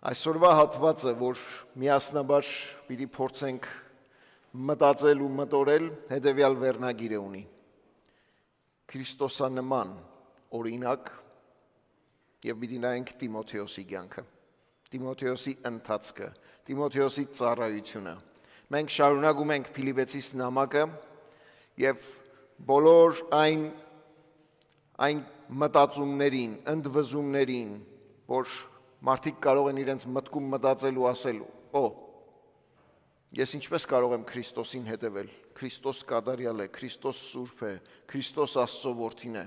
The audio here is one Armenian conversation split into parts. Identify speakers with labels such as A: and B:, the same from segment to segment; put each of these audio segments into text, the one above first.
A: Այսօրվա հատվածը, որ միասնաբար պիտի փորձենք մտածել ու մտորել, հետևյալ վերնագիրը ունի. Քրիստոսանման օրինակ եւ պիտի նայենք Տիմոթեոսի կյանքը, Տիմոթեոսի ընթացքը, Տիմոթեոսի ծառայությունը։ Մենք շարունակում ենք Փիլիպպեցիս նամակը եւ բոլոր այն մտածումներին, ընդվզումներին, որ մարդիկ կարող են իրենց մտքում մտածել ու ասելու. Ես ինչպես կարող եմ Քրիստոսին հետևել, Քրիստոս կատարյալ է, Քրիստոս սուրբ է, Քրիստոս Աստծո որդին է։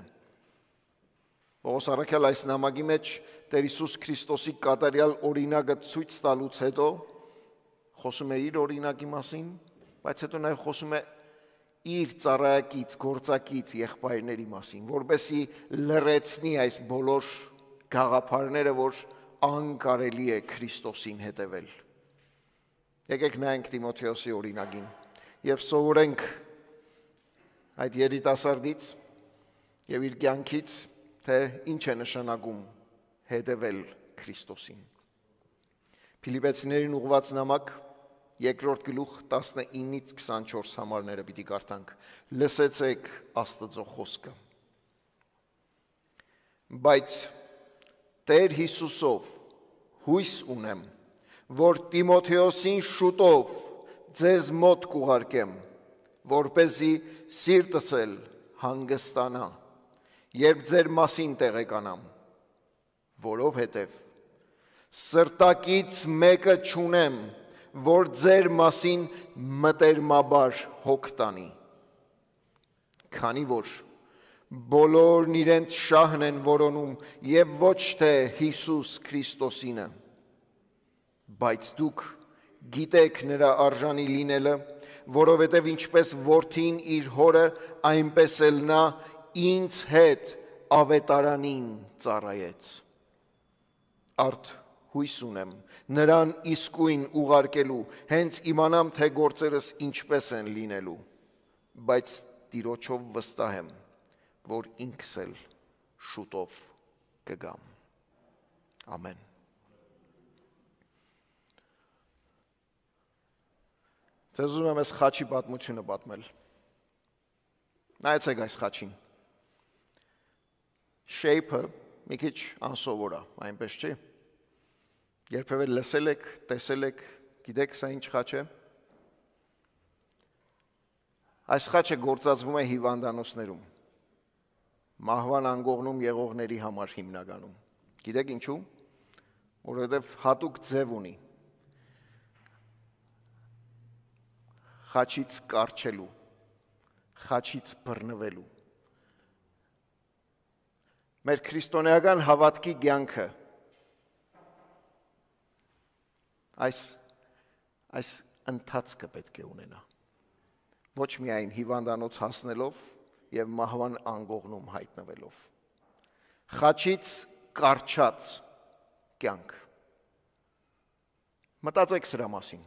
A: Պողոս առաքյալ այս նամակի մեջ Տեր Հիսուս Քրիստոսի կատարյալ օրինակը ցույց տալուց հետո խոսում է իր օրինակի մասին, բայց հետո նաև խոսում է իր ծառայակից, գործակից եղբայրների մասին, որպեսզի լրացնի այս բոլոր գաղափարները, որ անկարելի է Քրիստոսին հետևել։ Եկեք նայենք Տիմոթեոսի օրինակին եւ սովորենք այդ երիտասարդից եւ իր կյանքից, թե ինչ է նշանակում հետևել Քրիստոսին։ Փիլիպպեցիներին ուղղված նամակ 2-րդ գլուխ 19-ից 24 համարները պիտի կարդանք։ Լսեցեք Աստծո խոսքը։ Բայց Տեր Հիսուսով հույս ունեմ, որ Տիմոթեոսին շուտով ձեզ մոտ կուղարկեմ, որպեսզի սիրտս էլ հանգստանա, երբ ձեր մասին տեղեկանամ, որովհետև սրտակից մեկը չունեմ, որ ձեր մասին մտերմաբար հոգ տանի, քանի որ բոլորն իրենց շահն են որոնում եւ ոչ թե Հիսուս Քրիստոսինը, բայց դուք գիտեք նրա արժանի լինելը, որովհետև ինչպես որդին իր հորը, այնպես էլ նա ինձ հետ ավետարանին ծառայեց։ Արդ հույս ունեմ նրան իսկույն ուղարկելու, հենց իմանամ, թե գործերս ինչպես են լինելու, բայց Տիրոջով վստահ եմ, որ ինքս էլ շուտով կգամ։ Ամեն։ Ձեզ ուզում եմ այս խաչի պատմությունը պատմել։ Նայեցեք այս խաչին։ Shape-ը մի քիչ անսովոր է, այնպես չի։ Երբևէ լսել եք, տեսել եք, գիտեք սա ինչ խաչ է։ Այս խաչը գործածվում է հիվանդանոցներում, մահվան անգողնում եղողների համար հիմնականում։ Գիտեք ինչու։ Որովհետև հատուկ ձև ունի։ Խաչից կառչելու, խաչից բռնվելու։ Մեր քրիստոնեական հավատքի կյանքը այս ընթացքը պետք է ունենա։ Ոչ միայն հիվանդանոց հասնելով եւ մահվան անգողնում հայտնվելով։ Խաչից կառչած կյանք։ Մտածեք սրա մասին,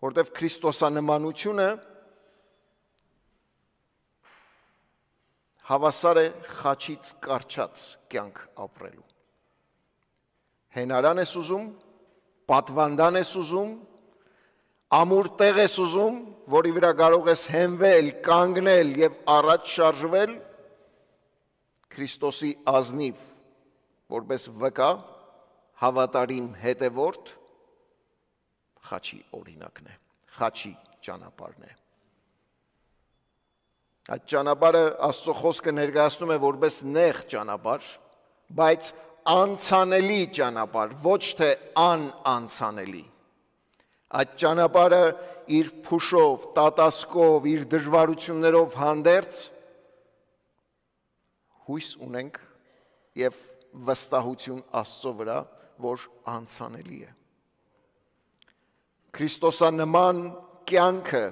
A: որտեղ քրիստոսանմանությունը հավասար է խաչից կառչած կյանք ապրելու։ Հենարան ես ուզում, պատվանդան ես ուզում, ամուր տեղ ես ուզում, որի վրա կարող ես հենվել, կանգնել եւ առաջ շարժվել, Քրիստոսի ազնիվ, որպես վկա, հավատարիմ հետևորդ, խաչի օրինակն է, խաչի ճանապարհն է։ Այդ ճանապարհը Աստծո խոսքը ներկայացնում է որպես նեղ ճանապարհ, բայց անցանելի ճանապարհ, ոչ թե անանցանելի։ Այդ ճանապարհը իր փուշով, տատասկով, իր դժվարություններով հանդերձ հույս ունենք եւ վստահություն Աստծո վրա, որ անցանելի է։ Քրիստոսանման կյանքը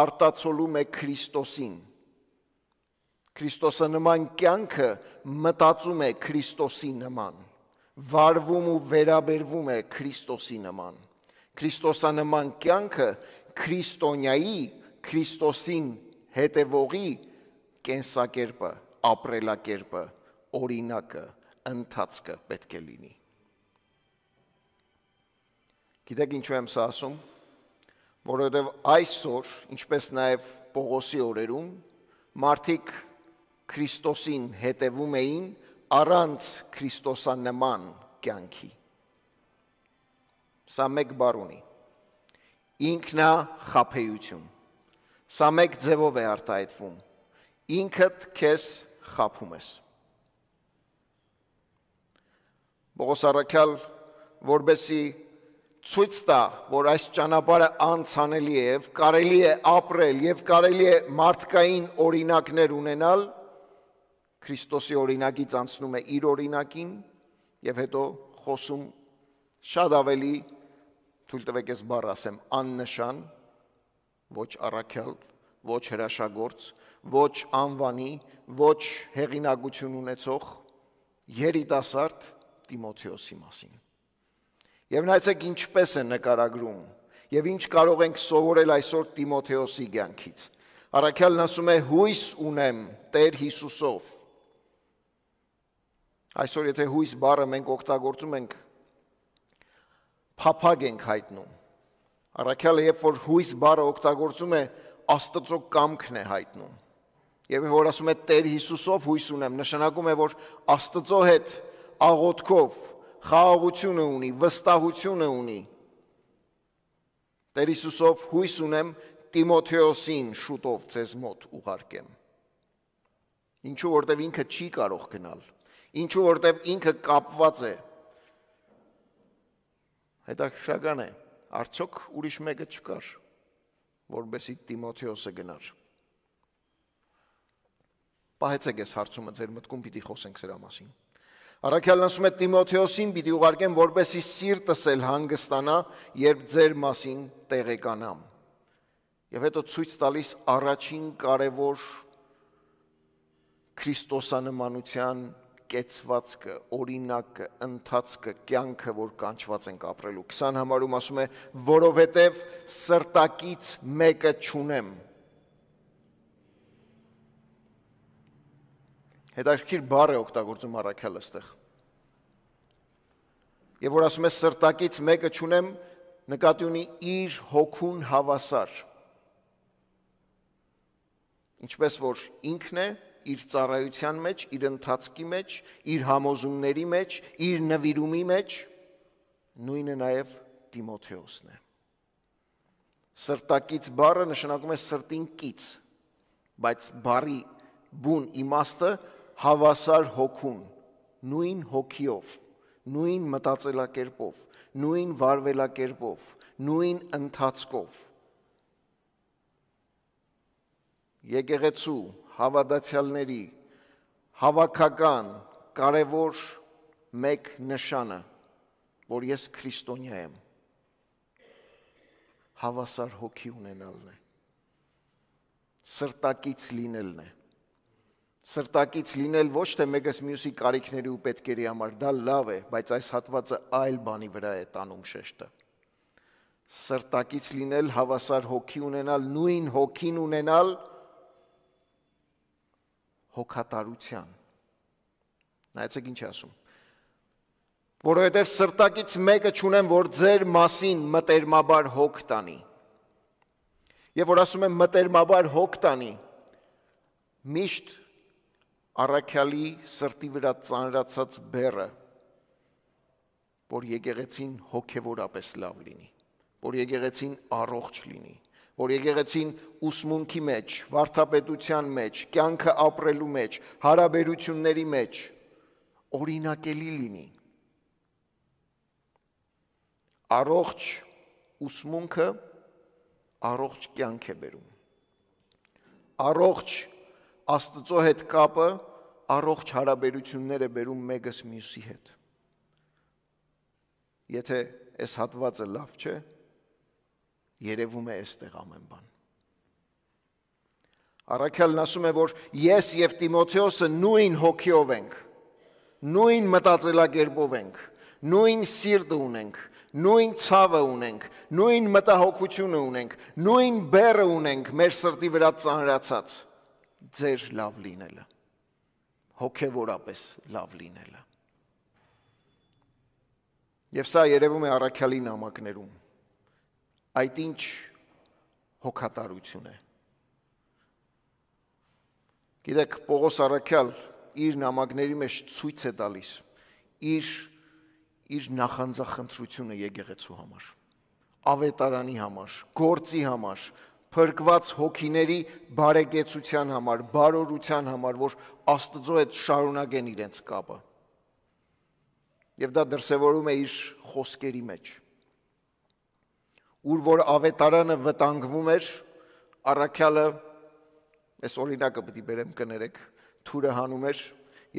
A: արտացոլում է Քրիստոսին։ Քրիստոսանման կյանքը մտածում է Քրիստոսի նման, վարվում ու վերաբերվում է Քրիստոսի նման։ Քրիստոսանման կյանքը քրիստոնյայի, Քրիստոսին հետևողի կենսակերպը, ապրելակերպը, օրինակը, ընթացքը պետք է լինի։ Գիտեք ինչու եմ սա ասում, որովհետև այսօր, ինչպես նաև Պողոսի օրերում, մարդիկ Քրիստոսին հետևում էին առանց Քրիստոսանման կյանքի։ Սա մեկ բառ ունի, ինքնախաբեություն, սա մեկ ձևով է արտահայտվում, ինքդ քեզ խաբում ես։ Պողոս առաքյալ, որպեսզի ցույց տա, որ այս ճանապարհը անցանելի է եւ կարելի է ապրել եւ կարելի է մարդկային օրինակներ ունենալ, Քրիստոսի օրինակից անցնում է իր օրինակին եւ հետո խոսում շատ ավելի, թույլ տվեք ես բառ ասեմ, աննշան, ոչ առաքյալ, ոչ հրաշագործ, ոչ անվանի, ոչ հեղինակություն ունեցող երիտասարդ Տիմոթեոսի մասին։ Եվ նայեցեք ինչպես է նկարագրում եւ ինչ կարող ենք սովորել այսօր Տիմոթեոսի կյանքից։ Առաքյալն ասում է հույս ունեմ Տեր Հիսուսով։ Այսօր եթե հույս բառը մենք օգտագործում ենք, փափագ ենք հայտնում։ Առաքյալը երբ որ հույս բառը օգտագործում է, Աստծո կամքն է հայտնում։ Եվ որ ասում է Տեր Հիսուսով հույս ունեմ, նշանակում է, որ Աստծո հետ աղոթքով խաղաղությունը ունի, վստահությունը ունի։ Տեր Հիսուսով հույս ունեմ Տիմոթեոսին շուտով ձեզ մոտ ուղարկեմ։ Ինչու որտև ինքը չի կարող գնալ, ինչու որտև ինքը կապված է։ Հետաքրքրական է, արդյոք ուրիշ մեկը չկար, որպեսզի Տիմոթեոսը գնար։ Պահեցեք այս հարցումը, ձեր մտքում պիտի խոսենք սրա մասին։ Առաքյալն ասում է Տիմոթեոսին պիտի ուղարկեմ, որպեսզի սիրտս էլ հանգստանա, երբ ձեր մասին տեղեկանամ։ Եվ հետո ցույց տալիս առաջին կարևոր Քրիստոսանմանության կեցվածքը, օրինակը, ընթացքը, կյանքը, որ կանչված ենք ապրելու։ 20 համարում ասում է, որովհետև սրտակից մեկը չունեմ։ Հետաքրքիր բառ է օգտագործում առաքյալը այստեղ։ Եվ որ ասում է սրտակից մեկը չունեմ, նկատի ունի իր հոգուն հավասար։ Ինչպես որ ինքն է, իր ծառայության մեջ, իր ընթացքի մեջ, իր համոզումների մեջ, իր նվիրումի մեջ, նույնը նաև Տիմոթեոսն է։ Սրտակից բառը նշանակում է սրտին կից, բայց բառի բուն իմաստը հավասար հոգուն, նույն հոգիով, նույն մտածելակերպով, նույն վարվելակերպով, նույն ընթացքով։ Եկեղեցու հավատացյալների հավաքական կարևոր մեկ նշանը, որ ես քրիստոնյա եմ, հավասար հոգի ունենալն է, սրտակից լինելն է։ Սրտակից լինել ոչ թե մեկս մյուսի կարիքների ու պետքերի համար, դա լավ է, բայց այս հատվածը այլ բանի վրա է տանում շեշտը։ Սրտակից լինել, հավասար հոգի ունենալ, նույն հոգին ունենալ հոգատարության։ Նայեցեք ինչ ասում։ Որովհետև սրտակից մեկը չունեմ, որ ձեր մասին մտերմաբար հոգ տանի։ Եվ որ ասում եմ մտերմաբար հոգ տանի, միշտ առաքյալի սրտի վրա ծանրացած բեռը, որ եկեղեցին հոգևորապես լավ լինի, որ եկեղեցին առողջ լինի, որ եկեղեցին ուսմունքի մեջ, վարդապետության մեջ, կյանքը ապրելու մեջ, հարաբերությունների մեջ օրինակելի լինի։ Առողջ ուսմունքը առողջ կյանք է բերում։ Առողջ Աստծո հետ կապը առողջ հարաբերություններ է բերում մեկս մյուսի հետ։ Եթե այս հատվածը լավ չէ, երևում է այստեղ ամեն բան։ Առաքյալն ասում է, որ ես եւ Տիմոթեոսը նույն հոգիով ենք, նույն մտածելակերպով ենք, նույն սիրտը ունենք, նույն ցավը ունենք, նույն մտահոգությունը ունենք, նույն բեռը ունենք մեր սրտի վրա ծանրացած։ Ձեր լավ լինելը, հոգևորապես լավ լինելը։ Եվ սա երևում է առաքյալի նամակներում։ Այդ ինչ հոգատարություն է։ Գիտեք, Պողոս առաքյալ իր նամակների մեջ ցույց է տալիս իր նախանձախնդրությունը եկեղեցու համար, ավետարանի համար, գործի համար, փրկված հոգիների բարեկեցության համար, բարօրության համար, որ Աստծո հետ շարունակեն իրենց կապը։ Եվ դա դրսևորում է իր խոսքերի մեջ։ Ուր որ ավետարանը վտանգվում էր, առաքյալը, այս օրինակը պետք է բերեմ կներեք, թուրը հանում էր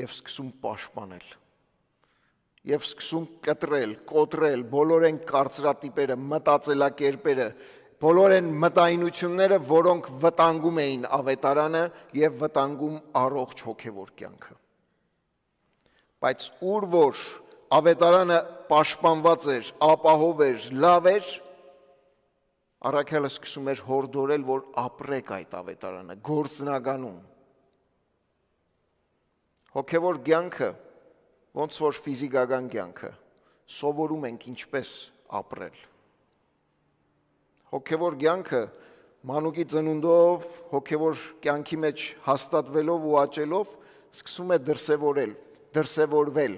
A: եւ սկսում պաշտպանել։ Եվ սկսում կտրել, կոտրել բոլոր այն կարծրատիպերը, մտածելակերպերը, բոլոր այն մտայնությունները, որոնք վտանգում էին ավետարանը եւ վտանգում առողջ հոգեվոր կյանքը։ Բայց ուր որ ավետարանը պաշտպանված էր, ապահով էր, լավ էր, առաքյալը սկսում էր հորդորել, որ ապրեք այդ ավետարանը, գործնագանում։ Հոգևոր կյանքը, ոնց որ ֆիզիկական կյանքը, սովորում ենք ինչպես ապրել։ Հոգևոր կյանքը մանուկի ծնունդով, հոգևոր կյանքի մեջ հաստատվելով ու աճելով, սկսում է դրսևորվել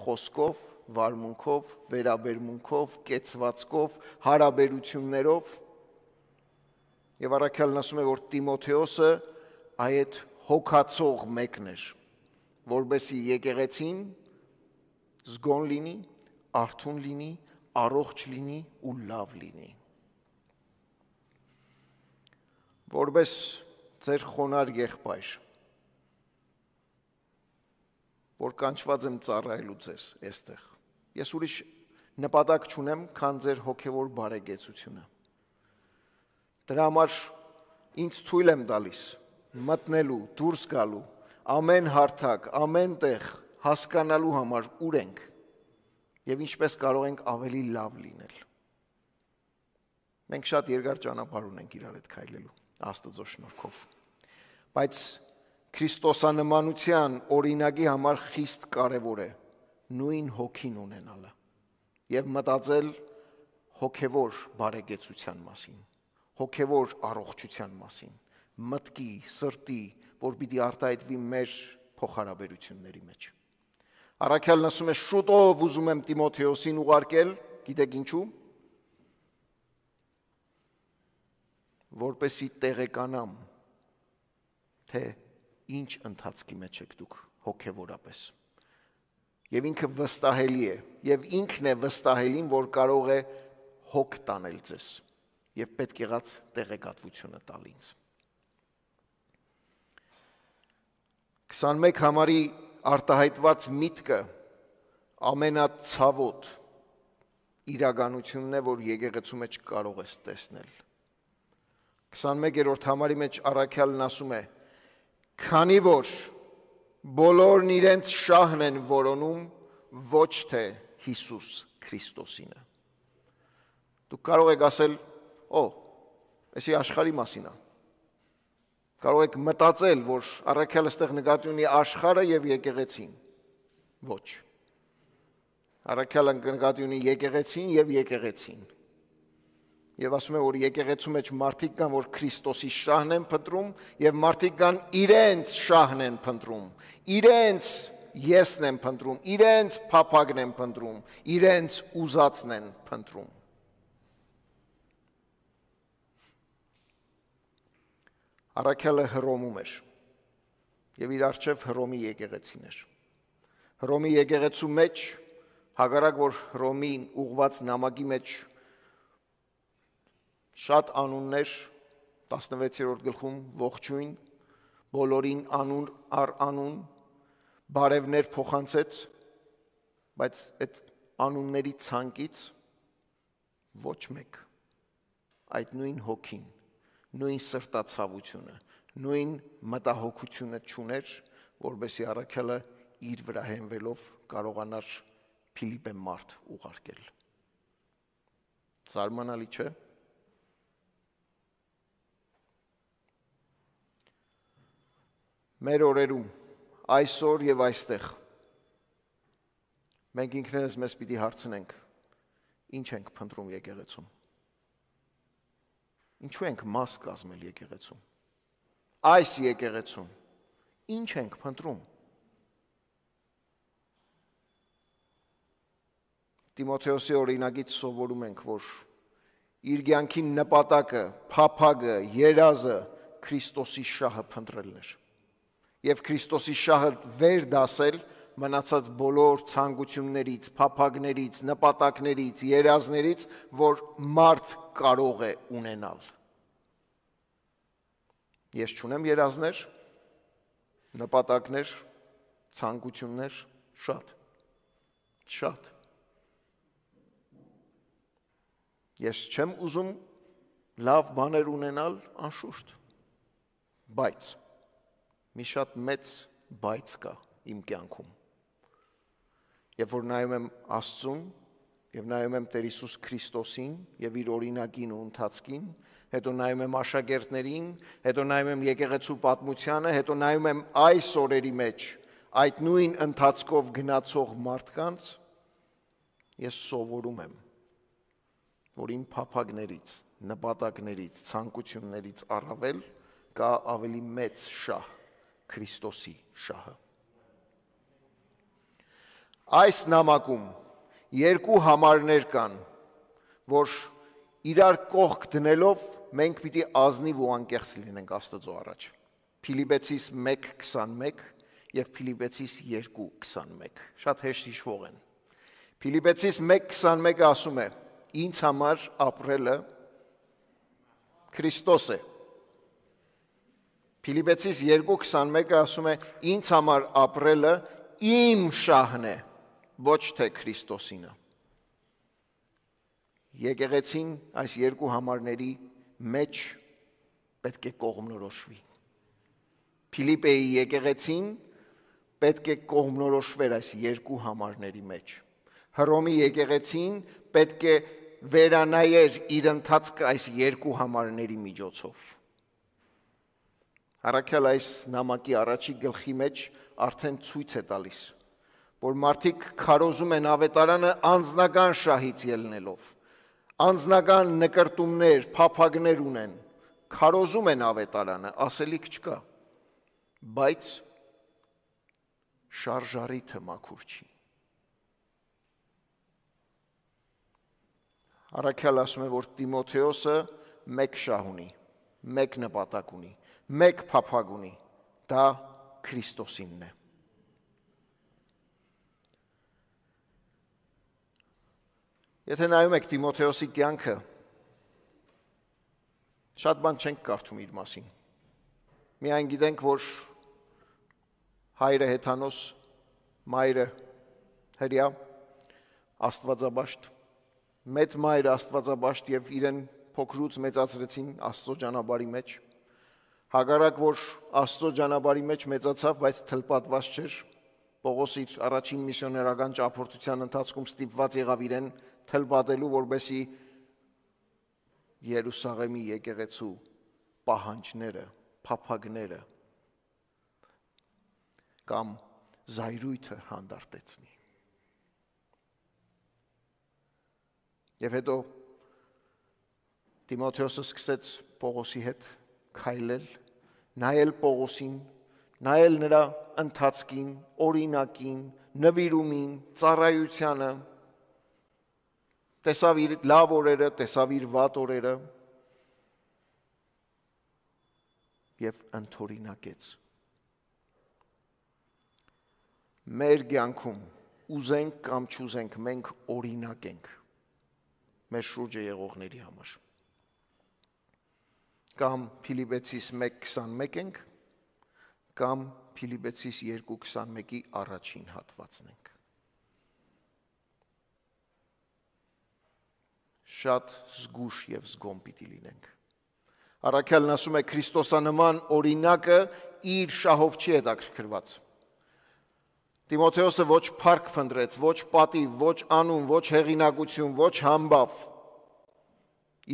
A: խոսքով, վարմունքով, վերաբերմունքով, կեցվածքով, հարաբերություններով։ Եվ առաքյալն ասում է, որ Տիմոթեոսը այդ հոգացող մեկն էր, որբեսի եկեղեցին զգոն լինի, արթուն լինի, առողջ լինի ու լավ լինի։ Որպես ձեր խոնար եղբայր, որ կանչված եմ ծառայելու ձեզ այստեղ։ Ես ուրիշ նպատակ չունեմ, քան ձեր հոգևոր բարեկեցությունը։ Դրա համար ինձ թույլ եմ տալիս մտնելու, դուրս գալու, ամեն հարթակ, ամեն տեղ հասկանալու համար ուր ենք եւ ինչպես կարող ենք ավելի լավ լինել։ Մենք շատ երկար ճանապարհ ունենք իրար հետ քայլելու, Աստծո շնորհքով։ Բայց Քրիստոսանմանության օրինակի համար խիստ կարևոր է նույն հոգին ունենալը եւ մտածել հոգևոր բարեկեցության մասին, հոգևոր առողջության մասին, մտքի, սրտի, որ պիտի արտահայտվի մեր փոխհարաբերությունների մեջ։ Առաքյալն ասում է շուտով ուզում եմ Տիմոթեոսին ուղարկել, գիտեք ինչու՞, որպեսի տեղեկանամ, թե ինչ ընթացքի մեջ եք դուք հոգևորապես։ Եվ ինքը վստահելի է, եւ ինքն է վստահելին, որ կարող է հոգ տանել ձեզ եւ պետք եղած տեղեկատվությունը տալ ինձ։ 21 համարի արտահայտված միտքը ամենացավոտ իրականությունն է, որ եկեղեցու մեջ կարող ես տեսնել։ 21-րդ համարի մեջ առաքյալն ասում է. քանի որ բոլորն իրենց շահն են որոնում, ոչ թե Հիսուս Քրիստոսինը։ Դուք կարող եք ասել, էսի աշխարհի մասին է։ Կարող եք մտածել, որ առաքյալը ստեղ նկատի ունի աշխարհը եւ եկեղեցին։ Ոչ։ Առաքյալը նկատի ունի եկեղեցին եւ եկեղեցին։ Եվ ասում է, որ եկեղեցու մեջ մարդիկ կան, որ Քրիստոսի շահն են փնտրում, եւ մարդիկ կան իրենց շահն են փնտրում, իրենց եսն են փնտրում, իրենց փափագն են փնտրում, իրենց ուզածն են փնտրում։ Առաքյալը Հռոմում էր եւ իր առջև Հռոմի եկեղեցին էր։ Հռոմի եկեղեցու մեջ, հակառակ որ Հռոմին ուղված նամակի մեջ շատ անուններ, 16-րդ գլխում ողջույն, բոլորին անուն առ անուն, բարևներ փոխանցեց, բայց այդ անունների ցանկից ոչ մեկ այդ նույն հոգին, նույն սրտացավությունը, նույն մտահոգությունը չուներ, որբեսի առաքյալը իր վրա հենվելով կարողանար Փիլիպպե մարդ ուղարկել։ Զարմանալի չէ՞։ Մեր օրերում, այսօր եւ այստեղ, մենք ինքներս մեզ պիտի հարցնենք, ինչ ենք փնտրում եկեղեցում։ ինչու ենք մաս կազմել եկեղեցում։ Այս եկեղեցում ինչ ենք փնտրում։ Տիմոթեոսի օրինագից սովորում ենք, որ իր կյանքի նպատակը, փափագը, երազը Քրիստոսի շահը փնտրելն էր։ Եվ Քրիստոսի շահը վեր դասել մնացած բոլոր ցանկություններից, փափագներից, նպատակներից, երազներից, որ մարդ կարող է ունենալ։ Ես չունեմ երազներ, նպատակներ, ցանկություններ, շատ։ Ես չեմ ուզում լավ բաներ ունենալ, անշուշտ, բայց մի շատ մեծ բայց կա իմ կյանքում։ Երբ որ նայում եմ Աստծուն, եւ նայում եմ Տեր Հիսուս Քրիստոսին եւ իր օրինակին ու ընթացքին, հետո նայում եմ աշակերտներին, հետո նայում եմ եկեղեցու պատմությանը, հետո նայում եմ այս օրերի մեջ այդ նույն ընթացքով գնացող մարդկանց, ես սովորում եմ, որ իմ փափագներից, նպատակներից, ցանկություններից առավել կա ավելի մեծ շահ, Քրիստոսի շահը։ Այս նամակում երկու համարներ կան, որ իրար կողք դնելով մենք պիտի ազնիվ ու անկեղծ լինենք Աստծո առաջ։ Փիլիպպեցիս 1:21 եւ Փիլիպպեցիս 2:21 շատ հեշտ հիշվող են։ Փիլիպպեցիս 1:21-ը ասում է. ինձ համար ապրելը Քրիստոս է։ Փիլիպպեցիս 2:21-ը ասում է. ինձ համար ապրելը իմ շահն է, ոչ թե Քրիստոսինը։ Եկեղեցին այս երկու համարների մեջ պետք է կողմնորոշվի։ Փիլիպպեի եկեղեցին պետք է կողմնորոշվեր այս երկու համարների մեջ։ Հռոմի եկեղեցին պետք է վերանայեր իր ընթացքը այս երկու համարների միջոցով։ Առաքյալ այս նամակի առաջի գլխի մեջ արդեն ցույց է տալիս, որ մարդիկ քարոզում են ավետարանը անձնական շահից ելնելով, անձնական նկրտումներ, փափագներ ունեն, քարոզում են ավետարանը, ասելիք չկա, բայց շարժառիթը մաքուր չի։ Առաքյալ ասում է, որ Տիմոթեոսը մեկ շահ ունի, մեկ նպատակ ունի, մեկ փափագ ունի, դա Քրիստոսինն է։ Եթե նայում եք Տիմոթեոսի կյանքը, շատ բան չենք կարդում իր մասին։ Միայն գիտենք, որ հայրը հեթանոս, մայրը հրյա, աստվածաբաշտ, մեծ մայրը աստվածաբաշտ եւ իրեն փոքրուց մեծացրեցին Աստծո ճանապարհի մեջ։ Հակառակ որ Աստծո ճանապարհի մեջ մեծացավ, բայց թլպատված չէր, Պողոս իր առաջին միսիոներական ճամփորդության ընթացքում ստիպված եղավ իրեն թլպատելու, որբեսի Երուսաղեմի եկեղեցու պահանջները, փափագները կամ զայրույթը հանդարտեցնի։ Եվ հետո Տիմոթեոսը սկսեց Պողոսի հետ քայլել, նայել Պողոսին, նայել նրա ընթացքին, օրինակին, նվիրումին, ծառայությանը, տեսավ իր լավ օրերը, տեսավ իր վատ օրերը եւ ընդօրինակեց։ Մեր կյանքում ուզենք կամ չուզենք, մենք օրինակ ենք մեր շուրջը եղողների համար։ Կամ Փիլիպպեցիս 1:21 ենք, կամ Փիլիպպեցիս 2:21-ի առաջին հատվածն ենք։ Շատ զգուշ եւ զգոմ պիտի լինենք։ Առաքյալն ասում է Քրիստոսանման օրինակը իր շահով չի հետաքրքրված։ Տիմոթեոսը ոչ փառք փնտրեց, ոչ պատիվ, ոչ անուն, ոչ հեղինակություն, ոչ համբավ։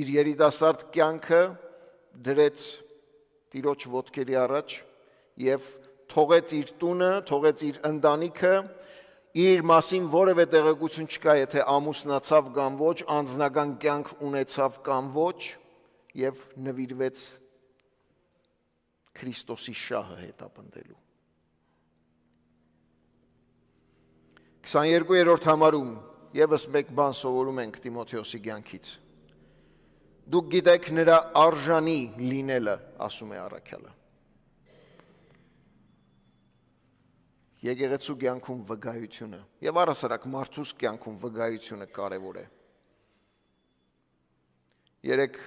A: Իր երիտասարդ կյանքը դրեց Տիրոջ ոտքերի առաջ եւ թողեց իր տունը, թողեց իր ընտանիքը, իր մասին որևէ տեղեկություն չկա, եթե ամուսնացավ կամ ոչ, անձնական կյանք ունեցավ կամ ոչ, և նվիրվեց Քրիստոսի շահը հետապնդելու։ 22-րդ համարում ևս մեկ բան սովորում ենք Տիմոթեոսի կյանքից։ Դուք գիտեք նրա արժանի լինելը, ասում է առաքյալը։ Եկեղեցու կյանքում վկայությունը եւ առասարակ մարդուս կյանքում վկայությունը կարևոր է։ Երեք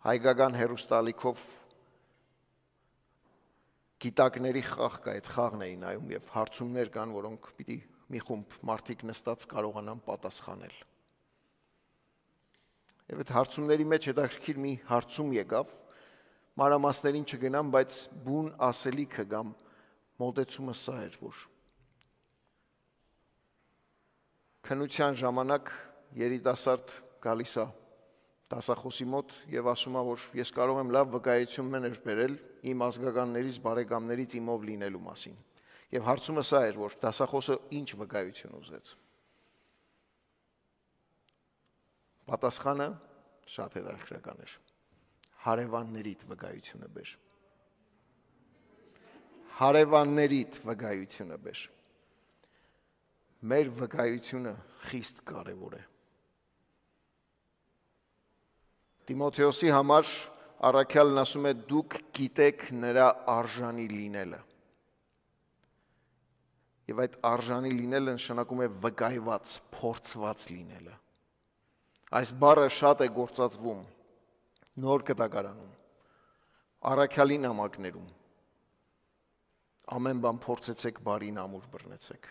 A: հայկական հերոստալիքով գիտակների խաղ կա, այդ խաղն էին նայում եւ հարցումներ կան, որոնք պիտի մի խումբ մարդիկ նստած կարողանան պատասխանել։ Եվ այդ հարցումների մեջ հետաքրքիր մի հարցում եկավ, մանրամասներին չգնամ, բայց բուն ասելիքը կամ մոտեցումը սա էր, որ քննության ժամանակ երիտասարդ գալիս է դասախոսի մոտ եւ ասում է, որ ես կարող եմ լավ վկայություններ բերել իմ ազգականներից, բարեկամներից իմով լինելու մասին։ Եվ հարցումը սա էր, որ դասախոսը ինչ վկայություն ուզեց։ Պատասխանը շատ հետաքրքրական էր։ Հարևաններիդ վկայությունը բեր։ Հարևաններիդ վկայությունը բեր։ Մեր վկայությունը խիստ կարևոր է։ Տիմոթեոսի համար առաքյալն ասում է դուք գիտեք նրա արժանի լինելը։ Եվ այդ արժանի լինելը նշանակում է վկայված, փորձված լինելը։ Այս բառը շատ է գործածվում Նոր Կտակարանում, առաքյալի նամակներում։ Ամեն բան փորձեցեք, բարին ամուր բռնեցեք։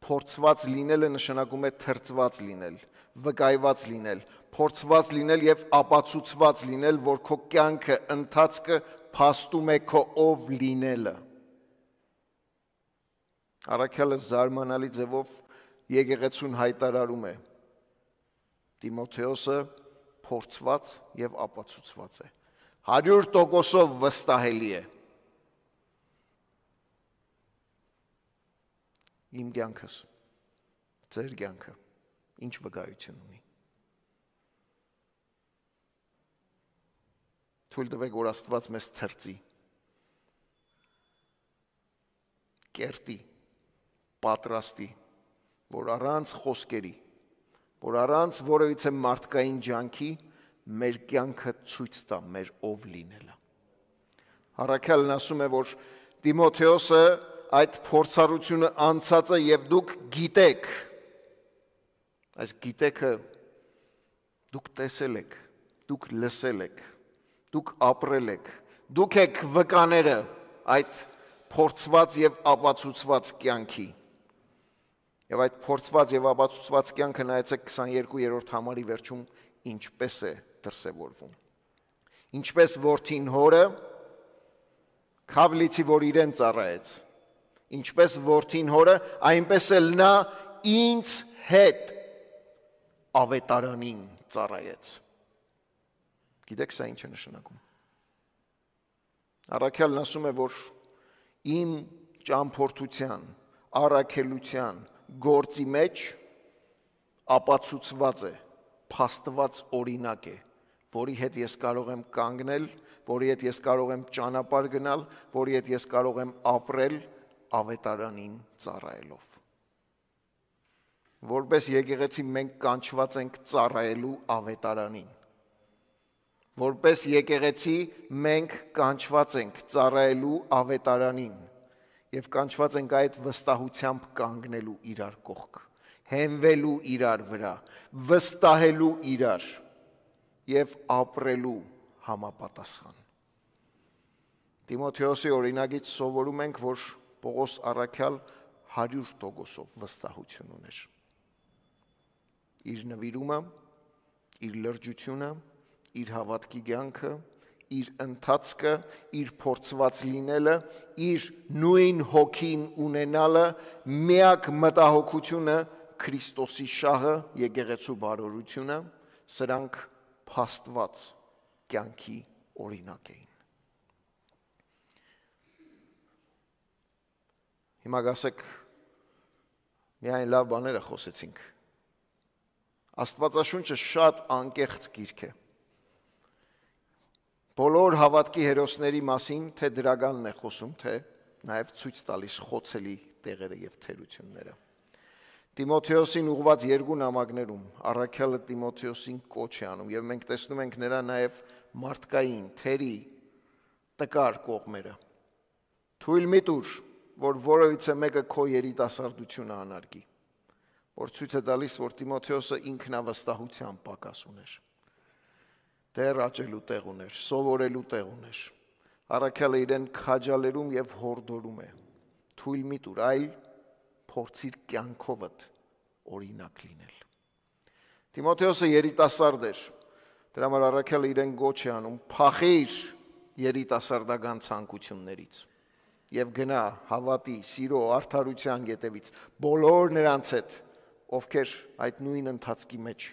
A: Փորձված լինելը նշանակում է թրծված լինել, վկայված լինել, փորձված լինել եւ ապացուցված լինել, որ քո կյանքը, ընթացքը փաստում է քո ով լինելը։ Առաքյալը զարմանալի ձևով եկեղեցուն հայտարարում է. Տիմոթեոսը փորձված եւ ապացուցված է։ 100% վստահելի է։ Իմ կյանքս, ձեր կյանքը, ինչ վկայություն ունի։ Թույլ տվեք, որ Աստված մեզ թրծի, կերտի, պատրաստի, որ առանց խոսքերի, որ առանց որևիցե մարդկային ջանքի մեր կյանքը ցույց տա մեր ով լինելը։ Առաքյալն ասում է, որ Տիմոթեոսը այդ փորձառությունը անցած է եւ դուք գիտեք։ Այս գիտեքը դուք տեսել եք, դուք լսել եք, դուք ապրել եք, դուք եք վկաները այդ փորձված եւ ապացուցված կյանքի։ Եվ այդ փորձված եւ ապացուցված կյանքը նայեցեք 22-րդ համարի վերջում ինչպես է դրսևորվում։ Ինչպես որդին հորը քավլիցի, որ իրեն ծառայեց, ինչպես որդին հորը, այնպես էլ նա ինձ հետ ավետարանին ծառայեց։ Գիտեք սա ինչ է նշանակում։ Առաքյալն ասում է, որ իմ ճամփորդության, առաքելության գործի մեջ ապացուցված է, փաստված օրինակ է, որի հետ ես կարող եմ կանգնել, որի հետ ես կարող եմ ճանապարհ գնալ, որի հետ ես կարող եմ ապրել ավետարանին ծառայելով։ Որպես եկեղեցի մենք կանչված ենք ծառայելու ավետարանին։ Որպես եկեղեցի մենք կանչված ենք ծառայելու ավետարանին եւ կանչված ենք այդ վստահությամբ կանգնելու իրար կողք, հենվելու իրար վրա, վստահելու իրար եւ ապրելու համապատասխան։ Տիմոթեոսի օրինագից սովորում ենք, որ Պողոս առաքյալ 100% վստահություն ուներ։ Իր նվիրումը, իր լրջությունը, իր հավատքի կյանքը, իր ընթացքը, իր փորձված լինելը, իր նույն հոգին ունենալը, միակ մտահոգությունը Քրիստոսի շահը, եկեղեցու բարօրությունը, սրանք փաստված կյանքի օրինակ էին։ Հիմա գասեք միայն լավ բաները խոսեցինք։ Աստվածաշունչը շատ անկեղծ գիրք է։ Բոլոր հավատքի հերոսների մասին թե դրականն է խոսում, թե նաև ցույց տալիս խոցելի տեղերը եւ թերությունները։ Տիմոթեոսին ուղված երկու նամակներում առաքյալը Տիմոթեոսին կոչ է անում եւ մենք տեսնում ենք նրա նաև մարդկային թերի տկար կողմերը։ Թույլ մի տուր, որ որևիցե մեկը քո երիտասարդությունը անարգի, որ ցույց է տալիս, որ Տիմոթեոսը ինքնավստահության պակաս ուներ։ Դեռ աճելու տեղ ուներ, սովորելու տեղ ուներ։ Առաքյալը իրեն քաջալերում եւ հորդորում է։ Թույլ մի տուր, այլ փորձիր կյանքովդ օրինակ լինել։ Տիմոթեոսը երիտասարդ էր, դրա համար առաքյալը իրեն գոչ է անում, փախիր երիտասարդական ցանկություններից եւ գնա հավատի, սիրո, արդարության ետևից բոլոր նրանց հետ, ովքեր այդ նույն ընթացքի մեջ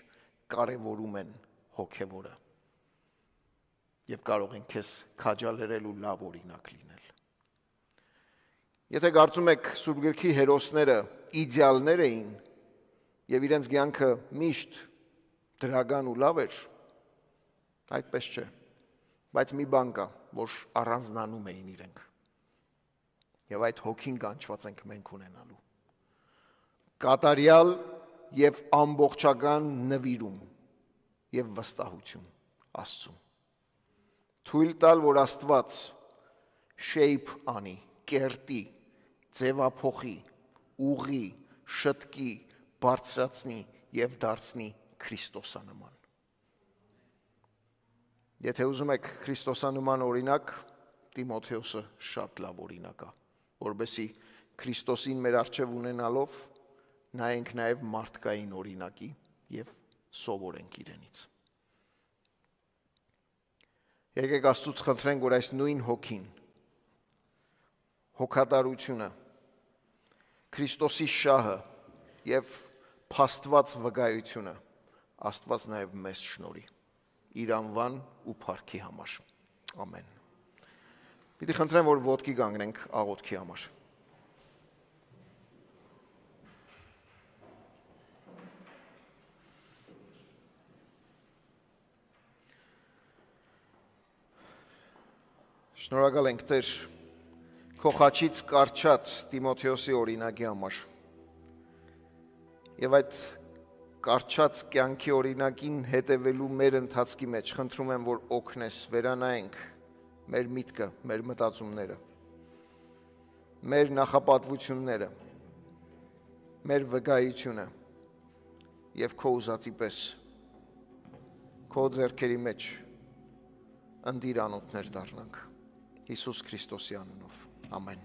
A: կարևորում են հոգևորը եւ կարող են քեզ քաջալերել ու լավ օրինակ լինել։ Եթե կարծում եք Սուրբ Գրքի հերոսները իդեալներ էին եւ իրենց կյանքը միշտ դրական ու լավ էր, այդպես չէ, բայց մի բան կա, որ առանձնանում էին իրենք եւ այդ հոգին կանչված ենք մենք ունենալու։ Կատարյալ եւ ամբողջական նվիրում եւ վստահություն Աստծուն։ Թույլ տալ, որ Աստված shape անի, կերտի, ձևափոխի, ուղի, շտկի, բարձրացնի եւ դարձնի Քրիստոսանման։ Եթե ուզում եք Քրիստոսանման օրինակ, Տիմոթեոսը շատ լավ օրինակ է, որովհետեւ Քրիստոսին մեր առջև ունենալով նայենք նաեւ մարդկային օրինակի եւ սովորենք իրենից։ Եկեք Աստծուց խնդրենք, որ այս նույն հոգին, հոգատարությունը, Քրիստոսի շահը եւ փաստված վկայությունը Աստված նաեւ մեզ շնորհի իր անվան ու փառքի համար։ Ամեն։ Պիտի խնդրեմ, որ ոտքի կանգնենք աղոթքի համար։ Շնորհակալ ենք Տեր քո խաչից կարճած Տիմոթեոսի օրինակի համար։ Եվ այդ կարճած կյանքի օրինակին հետևելու մեր ընթացքի մեջ խնդրում եմ, որ օգնես վերանայենք մեր միտքը, մեր մտածումները, մեր նախապատվությունները, մեր վկայությունը եւ քո ուզածի պես քո ձեռքերի մեջ ընտիր անոթներ դառնանք Հիսուս Քրիստոսի անունով։ Ամեն։